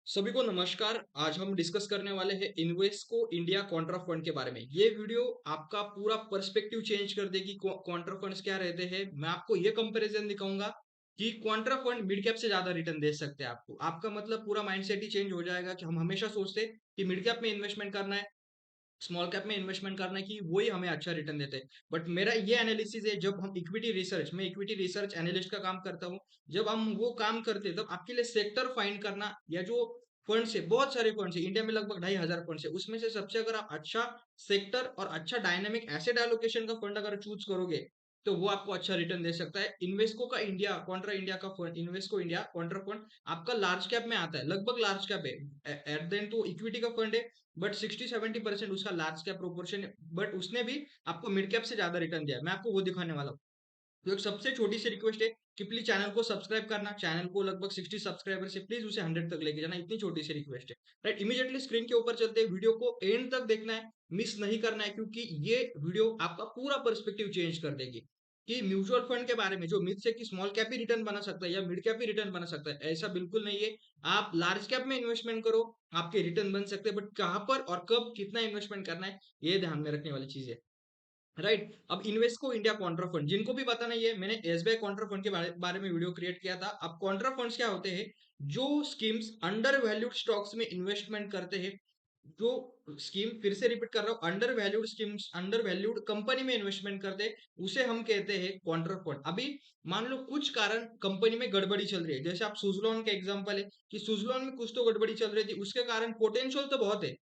सभी को नमस्कार। आज हम डिस्कस करने वाले हैं इन्वेस्को इंडिया कॉन्ट्रा फंड के बारे में। ये वीडियो आपका पूरा पर्सपेक्टिव चेंज कर देगी। कॉन्ट्रा फंड्स क्या रहते हैं, मैं आपको ये कंपैरिजन दिखाऊंगा कि कॉन्ट्रा फंड मिड कैप से ज्यादा रिटर्न दे सकते हैं आपको। आपका मतलब पूरा माइंडसेट ही चेंज हो जाएगा कि हम हमेशा सोचते हैं कि मिड कैप में इन्वेस्टमेंट करना है, स्मॉल कैप में इन्वेस्टमेंट करना है कि वही हमें अच्छा रिटर्न देते हैं। बट मेरा ये एनालिसिस है, जब हम इक्विटी रिसर्च मैं इक्विटी रिसर्च एनालिस्ट का काम करता हूँ, जब हम वो काम करते हैं तब आपके लिए सेक्टर फाइंड करना या जो फंड्स है, बहुत सारे फंड्स है इंडिया में, लगभग 2,500 फंड्स है, उसमें से सबसे अगर आप अच्छा सेक्टर और अच्छा डायनेमिक एसेट एलोकेशन का फंड अगर चूज करोगे तो वो आपको अच्छा रिटर्न दे सकता है। इन्वेस्को का इंडिया कॉन्ट्रा इंडिया का fund, Invesco India Contra fund आपका लार्ज कैप में आता है, लगभग लार्ज कैप है। एट देन तो इक्विटी का फंड है, बट 60-70% उसका लार्ज कैप प्रोपोर्शन है। बट उसने भी आपको मिड कैप से ज्यादा रिटर्न दिया है, मैं आपको वो दिखाने वाला हूँ। तो एक सबसे छोटी सी रिक्वेस्ट है कि प्लीज चैनल को सब्सक्राइब करना। चैनल को लगभग 60 सब्सक्राइबर से प्लीज उसे 100 तक लेके जाना, इतनी छोटी सी रिक्वेस्ट है। राइट, इमीडिएटली स्क्रीन के ऊपर चलते हैं, वीडियो को एंड तक देखना है, मिस नहीं करना है, क्योंकि ये वीडियो आपका पूरा पर्सपेक्टिव चेंज कर देगी कि म्यूचुअल फंड के बारे में जो मिथ है कि स्मॉल कैप ही रिटर्न बना सकता है या मिड कैप ही रिटर्न बना सकता है, ऐसा बिल्कुल नहीं है। आप लार्ज कैप में इन्वेस्टमेंट करो, आपके रिटर्न बन सकते हैं, बट कहां पर और कब कितना इन्वेस्टमेंट करना है ये ध्यान में रखने वाली चीज है। राइट, अब इन्वेस्को इंडिया कॉन्ट्रा फंड जिनको भी पता नहीं है, मैंने एसबीआई कॉन्ट्रा फंड के बारे में वीडियो क्रिएट किया था। अब कॉन्ट्रा फंड्स क्या होते हैं? जो स्कीम्स अंडर वैल्यूड स्टॉक्स में इन्वेस्टमेंट करते हैं, जो स्कीम, फिर से रिपीट कर रहा हूँ, under valued schemes, under valued company में इन्वेस्टमेंट करते हैं, उसे हम कहते हैं कॉन्ट्रा फंड। अभी मान लो कुछ कारण कंपनी में गड़बड़ी चल रही है, जैसे आप सुजलॉन का एग्जांपल है कि सुजलॉन में कुछ तो गड़बड़ी चल रही थी, उसके कारण पोटेंशियल तो बहुत है,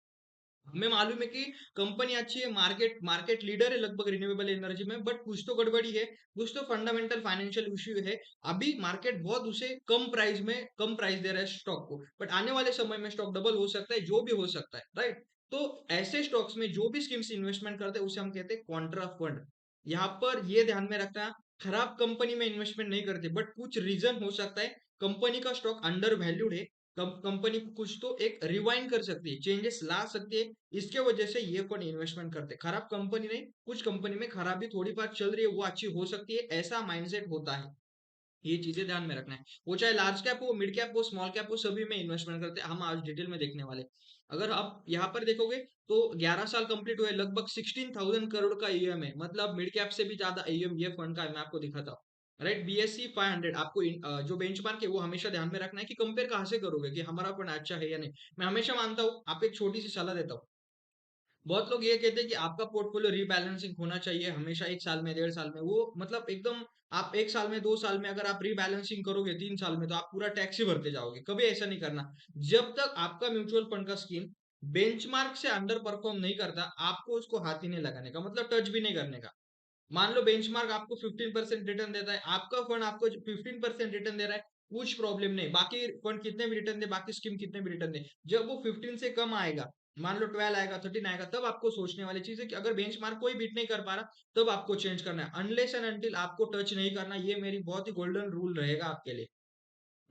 हमें मालूम है कि कंपनी अच्छी है, मार्केट मार्केट लीडर है लगभग रिन्यूएबल एनर्जी में, बट कुछ तो गड़बड़ी है, कुछ तो फंडामेंटल फाइनेंशियल इश्यू है। अभी मार्केट बहुत उसे कम प्राइस दे रहा है स्टॉक को, बट आने वाले समय में स्टॉक डबल हो सकता है, जो भी हो सकता है। राइट, तो ऐसे स्टॉक्स में जो भी स्कीम्स इन्वेस्टमेंट करते हैं उसे हम कहते हैं कॉन्ट्रा फंड। यहाँ पर ये ध्यान में रखना, खराब कंपनी में इन्वेस्टमेंट नहीं करते, बट कुछ रीजन हो सकता है, कंपनी का स्टॉक अंडर वैल्यूड है, कंपनी को कुछ तो एक रिवाइंड कर सकती है, चेंजेस ला सकती है, इसके वजह से ये फंड इन्वेस्टमेंट करते हैं। खराब कंपनी नहीं, कुछ कंपनी में खराबी थोड़ी बात चल रही है, वो अच्छी हो सकती है, ऐसा माइंडसेट होता है। ये चीजें ध्यान में रखना है। वो चाहे लार्ज कैप हो, मिड कैप हो, स्मॉल कैप हो, सभी में इन्वेस्टमेंट करते हैं, हम आज डिटेल में देखने वाले। अगर आप यहाँ पर देखोगे तो 11 साल कंप्लीट हुए, लगभग 16,000 करोड़ का ईएम है, मतलब मिड कैप से भी ज्यादा ईएम ये फंड का है, मैं आपको दिखाता हूँ। राइट, बीएससी 500 आपको जो बेंचमार्क है वो हमेशा ध्यान में रखना है कि कंपेयर कहाँ से करोगे कि हमारा फंड अच्छा है या नहीं। मैं हमेशा मानता हूँ, आप एक छोटी सी सलाह देता हूँ। बहुत लोग ये कहते हैं कि आपका पोर्टफोलियो रीबैलेंसिंग होना चाहिए हमेशा, 1 साल में, 1.5 साल में, वो मतलब एकदम, आप 1 साल में, 2 साल में अगर आप रीबैलेंसिंग करोगे, 3 साल में तो आप पूरा टैक्स ही भरते जाओगे। कभी ऐसा नहीं करना। जब तक आपका म्यूचुअल फंड का स्कीम बेंचमार्क से अंडर परफॉर्म नहीं करता, आपको उसको हाथ ही नहीं लगाने का, मतलब टच भी नहीं करने का। मान लो बेंचमार्क आपको 15% रिटर्न देता है, आपका फंड आपको 15% रिटर्न दे रहा है, कुछ प्रॉब्लम नहीं, बाकी फंड कितने भी रिटर्न दे, बाकी स्कीम कितने भी रिटर्न दे, जब वो 15 से कम आएगा, मान लो 12 आएगा, 13 आएगा, तब आपको सोचने वाली चीज है कि अगर बेंचमार्क कोई बीट नहीं कर पा रहा, तब आपको चेंज करना है। अनलेस एंड अनटिल आपको टच नहीं करना, ये मेरी बहुत ही गोल्डन रूल रहेगा आपके लिए।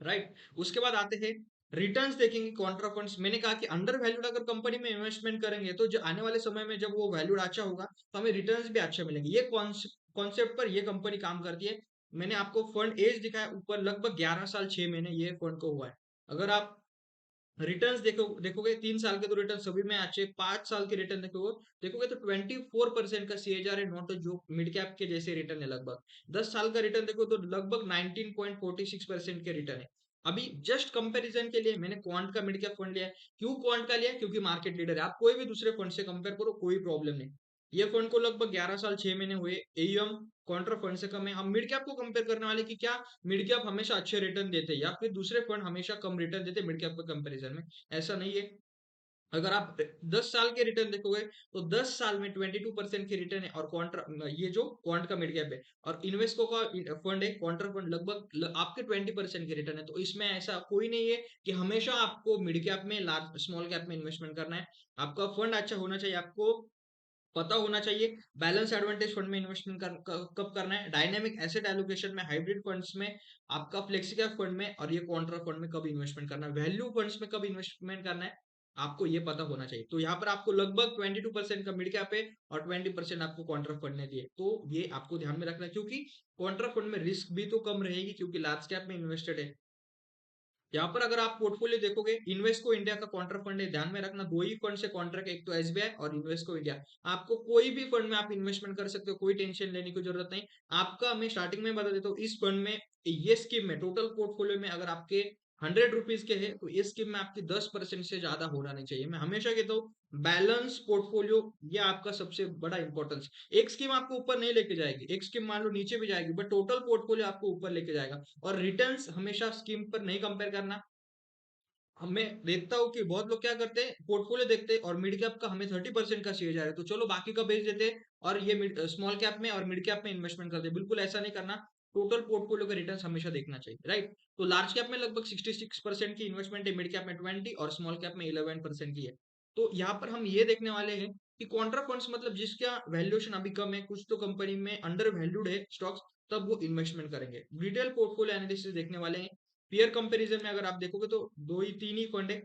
राइट, उसके बाद आते हैं रिटर्न्स देखेंगे कॉन्ट्रा फंड्स। मैंने कहा कि अंडर वैल्यूड अगर कंपनी में इन्वेस्टमेंट करेंगे तो जो आने वाले समय में जब वो वैल्यूड अच्छा होगा तो हमें रिटर्न्स भी अच्छे मिलेंगे। ये कॉन्सेप्ट पर ये कंपनी काम करती है। मैंने आपको फंड एज दिखाया ऊपर, लगभग 11 साल 6 महीने ये फंड को हुआ है। अगर आप रिटर्न्स देखोगे 3 साल के तो रिटर्न सभी में अच्छे, 5 साल के रिटर्न देखोगे तो 24% का सीएजआर है, नॉट जो मिड कैप के जैसे रिटर्न है। लगभग 10 साल का रिटर्न देखो तो लगभग 19.46% के रिटर्न है। अभी जस्ट कंपैरिजन के लिए मैंने क्वांट का मिड कैप फंड लिया है। क्यों क्वांट का लिया? क्योंकि मार्केट लीडर है। आप कोई भी दूसरे फंड से कंपेयर करो, कोई प्रॉब्लम नहीं। ये फंड को लगभग 11 साल 6 महीने हुए, एयूएम कॉन्ट्रा फंड से कम है। हम मिड कैप को कंपेयर करने वाले कि क्या मिड कैप हमेशा अच्छे रिटर्न देते हैं या फिर दूसरे फंड हमेशा कम रिटर्न देते मिड कैप के कंपैरिजन में, ऐसा नहीं है। अगर आप 10 साल के रिटर्न देखोगे तो 10 साल में 22% की रिटर्न है, और क्वांट्रा ये जो क्वांट का मिड कैप है और इन्वेस्को का फंड है क्वांट्रा फंड, लगभग आपके 20% की रिटर्न है। तो इसमें ऐसा कोई नहीं है कि हमेशा आपको मिड कैप में, लार्ज स्मॉल कैप में इन्वेस्टमेंट करना है। आपका फंड अच्छा होना चाहिए, आपको पता होना चाहिए बैलेंस एडवांटेज फंड में इन्वेस्टमेंट कब करना है, डायनेमिक एसेट एलोकेशन में, हाइब्रिड फंड्स में, आपका फ्लेक्सी कैप फंड में, और ये कॉन्ट्रा फंड में कब इन्वेस्टमेंट करना है, वैल्यू फंड्स में कब इन्वेस्टमेंट करना है, आपको ये पता होना चाहिए। तो यहाँ पर आपको लगभग 22% का मिड कैप है और 20% आपको कॉन्ट्रा फंड ने दिए, तो ये आपको ध्यान में रखना है, क्योंकि कॉन्ट्रा फंड में रिस्क भी तो कम रहेगी क्योंकि लार्ज कैप में इन्वेस्टेड है। यहाँ पर अगर आप पोर्टफोलियो देखोगे, इन्वेस्को इंडिया का कॉन्ट्रा फंड है, ध्यान में रखना, दो ही फंड से कॉन्ट्रा, एक तो एसबीआई और इन्वेस्को इंडिया। आपको कोई भी फंड में आप इन्वेस्टमेंट कर सकते हो, कोई टेंशन लेने की जरूरत नहीं। आपका मैं स्टार्टिंग में बता देता हूँ, इस फंड में, ये स्कीम में, टोटल पोर्टफोलियो में अगर आपके 100 रुपीज के हैं, तो इस स्कीम में आपकी 10% से ज्यादा होना नहीं चाहिए। मैं हमेशा कहता हूँ बैलेंस पोर्टफोलियो, ये आपका सबसे बड़ा इंपॉर्टेंस। एक स्कीम आपको ऊपर नहीं लेके जाएगी, एक स्कीम मान लो नीचे भी जाएगी, बट टोटल पोर्टफोलियो आपको ऊपर लेके जाएगा। और रिटर्न्स हमेशा स्कीम पर नहीं कंपेयर करना। मैं देखता हूँ कि बहुत लोग क्या करते हैं, पोर्टफोलियो देखते हैं और मिड कैप का हमें 30% का शेयर जा रहा है, तो चलो बाकी का बेच देते हैं और ये स्मॉल कैप में और मिड कैप में इन्वेस्टमेंट करते हैं। बिल्कुल ऐसा नहीं करना। टोटल पोर्टफोलियो का रिटर्न हमेशा देखना चाहिए, राइट। तो लार्ज कैप में लगभग 66% की इन्वेस्टमेंट है, मिड कैप में 20 और स्मॉल कैप में 11% की है। तो यहाँ पर हम ये देखने वाले हैं कि कॉन्ट्रा फंड्स मतलब जिसका वैल्यूएशन अभी कम है, कुछ तो कंपनी में अंडर वैल्यूड है स्टॉक्स, तब वो इन्वेस्टमेंट करेंगे। डिटेल पोर्टफोलियो एनालिसिस देखने वाले हैं। पीयर कंपैरिजन में अगर आप देखोगे तो दो ही तीन ही फंड है,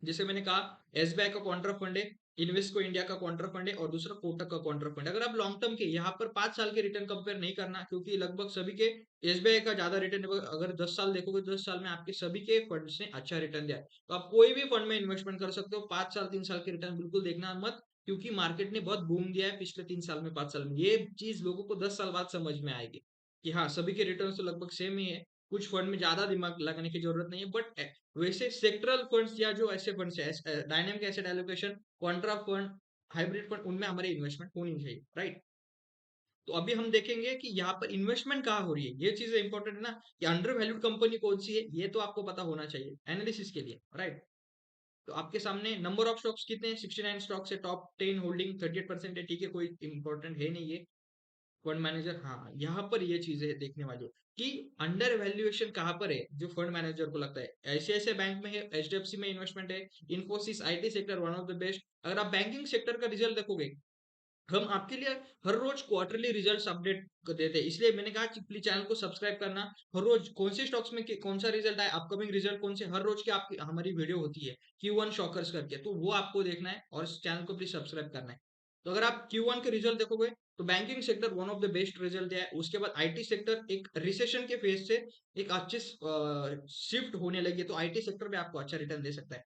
जैसे मैंने कहा, एसबीआई का कॉन्ट्रा फंड है, इन्वेस्को इंडिया का कॉन्ट्रा फंड है और दूसरा कोटक का कॉन्ट्रा फंड है। अगर आप लॉन्ग टर्म के, यहाँ पर 5 साल के रिटर्न कंपेयर नहीं करना, क्योंकि लगभग सभी के, एसबीआई का ज्यादा रिटर्न, अगर 10 साल देखोगे, 10 साल में आपके सभी के फंड्स ने अच्छा रिटर्न दिया है। तो आप कोई भी फंड में इन्वेस्टमेंट कर सकते हो, 5 साल 3 साल के रिटर्न बिल्कुल देखना मत, क्योंकि मार्केट ने बहुत बूम दिया है पिछले 3 साल में, 5 साल में। ये चीज लोगों को 10 साल बाद समझ में आएगी कि हाँ, सभी के रिटर्न तो लगभग सेम ही है। कुछ फंड में ज्यादा दिमाग लगाने की जरूरत नहीं है, बट वैसे सेक्टरल फंड्स या जो ऐसे फंड्स है, dynamic asset allocation, Contra fund, hybrid fund, उनमें हमारी इन्वेस्टमेंट होनी चाहिए, राइट। तो अभी हम देखेंगे कि यहाँ पर इन्वेस्टमेंट कहाँ हो रही है, ये चीजें इंपॉर्टेंट है ना, कि अंडर वैल्यूड कंपनी कौन सी है, ये तो आपको पता होना चाहिए एनालिसिस के लिए, राइट। तो आपके सामने नंबर ऑफ स्टॉक्स कितने हैं, 69 स्टॉक्स है, टॉप 10 होल्डिंग 38% है, ठीक है, कोई इंपॉर्टेंट है नहीं ये। फंड मैनेजर, हाँ, यहाँ पर ये चीजें देखने वाली है कि अंडर वैल्यूएशन कहाँ पर है, जो फंड मैनेजर को लगता है। ऐसे बैंक में है, एचडीएफसी में इन्वेस्टमेंट है, Infosys, IT sector one of the best. अगर आप बैंकिंग सेक्टर का रिजल्ट देखोगे, हम आपके लिए हर रोज क्वार्टरली रिजल्ट्स अपडेट कर देते हैं, इसलिए मैंने कहा कि प्लीज चैनल को सब्सक्राइब करना। हर रोज कौन से स्टॉक्स में कौन सा रिजल्ट आए, अपकमिंग रिजल्ट कौन से, हर रोज की आपकी हमारी वीडियो होती है Q1 शॉकर्स करके, तो वो आपको देखना है और इस चैनल को प्लीज सब्सक्राइब करना है। तो अगर आप Q1 के रिजल्ट देखोगे, तो banking sector one of the best result दिया है। उसके बाद आईटी सेक्टर एक रिसेशन के फेज से एक अच्छे शिफ्ट होने लगी है, तो आईटी सेक्टर में आपको अच्छा रिटर्न दे सकता है।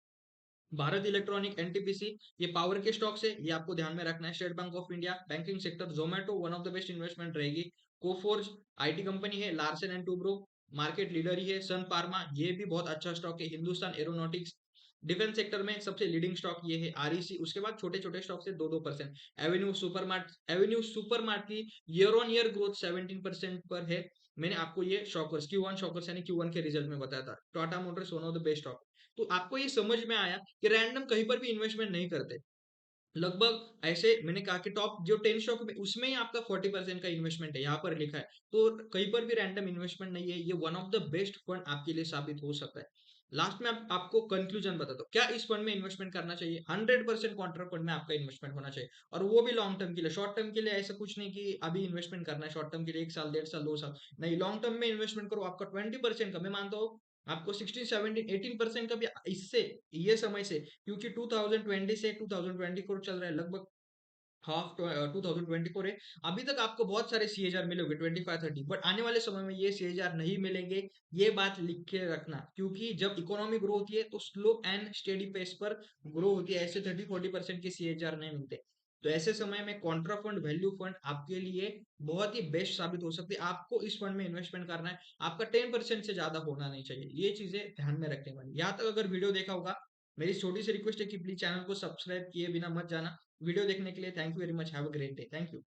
भारत इलेक्ट्रॉनिक, एनटीपीसी, ये पावर के स्टॉक्स है, ये आपको ध्यान में रखना है। State Bank of India, banking sector, Zomato one of the best investment रहेगी। कोफोर्ज, आईटी कंपनी है, Larsen and Toubro, market leader ही है। सन फार्मा, ये भी बहुत अच्छा स्टॉक है। हिंदुस्तान एरोनॉटिक्स, डिफेंस सेक्टर में सबसे लीडिंग स्टॉक ये है। आरईसी, उसके बाद छोटे छोटे स्टॉक से 2-2%। एवेन्यू सुपरमार्ट की ईयर ऑन ईयर ग्रोथ 17% पर है। मैंने आपको ये शॉकर्स, Q1 शॉकर्स यानी Q1 के रिजल्ट में बताया था। Tata Motors one of the best stock. तो आपको ये समझ में आया कि रैंडम कहीं पर भी इन्वेस्टमेंट नहीं करते। लगभग ऐसे मैंने कहा कि टॉप जो 10 स्टॉक में, उसमें ही आपका 40% का इन्वेस्टमेंट है, यहाँ पर लिखा है। तो कहीं पर भी रैंडम इन्वेस्टमेंट नहीं है, ये one of the best fund आपके लिए साबित हो सकता है। लास्ट में आपको कंक्लूजन बताता हूँ, क्या इस फंड में इन्वेस्टमेंट करना चाहिए। 100% कॉन्ट्रा फंड में आपका इन्वेस्टमेंट होना चाहिए, और वो भी लॉन्ग टर्म के लिए। शॉर्ट टर्म के लिए ऐसा कुछ नहीं कि अभी इन्वेस्टमेंट करना है शॉर्ट टर्म के लिए, 1 साल 1.5 साल 2 साल, नहीं, लॉन्ग टर्म में इन्वेस्टमेंट करो। आपका 20% का, मैं मानता हूँ आपको 16 17 18% का भी इससे, ये समय से, क्योंकि 2020 से 2024 चल रहा है, लगभग हाफ 2024 है। अभी तक आपको बहुत सारे सीएजआर मिले होंगे 25-30, बट आने वाले समय में ये सीएजआर नहीं मिलेंगे। ये बात लिख के रखना, क्योंकि जब इकोनॉमी ग्रो होती है तो स्लो एंड स्टेडी पेस पर ग्रो होती है, ऐसे 30-40% के सीएजआर नहीं मिलते। तो ऐसे समय में कॉन्ट्रा फंड, वैल्यू फंड आपके लिए बहुत ही बेस्ट साबित हो सकती है। आपको इस फंड में इन्वेस्टमेंट करना है, आपका 10% से ज्यादा होना नहीं चाहिए। ये चीजें ध्यान में रखने वाली। यहाँ तक अगर वीडियो देखा होगा, मेरी छोटी सी रिक्वेस्ट है कि प्लीज चैनल को सब्सक्राइब किए बिना मत जाना। वीडियो देखने के लिए thank you very much, have a great day, thank you.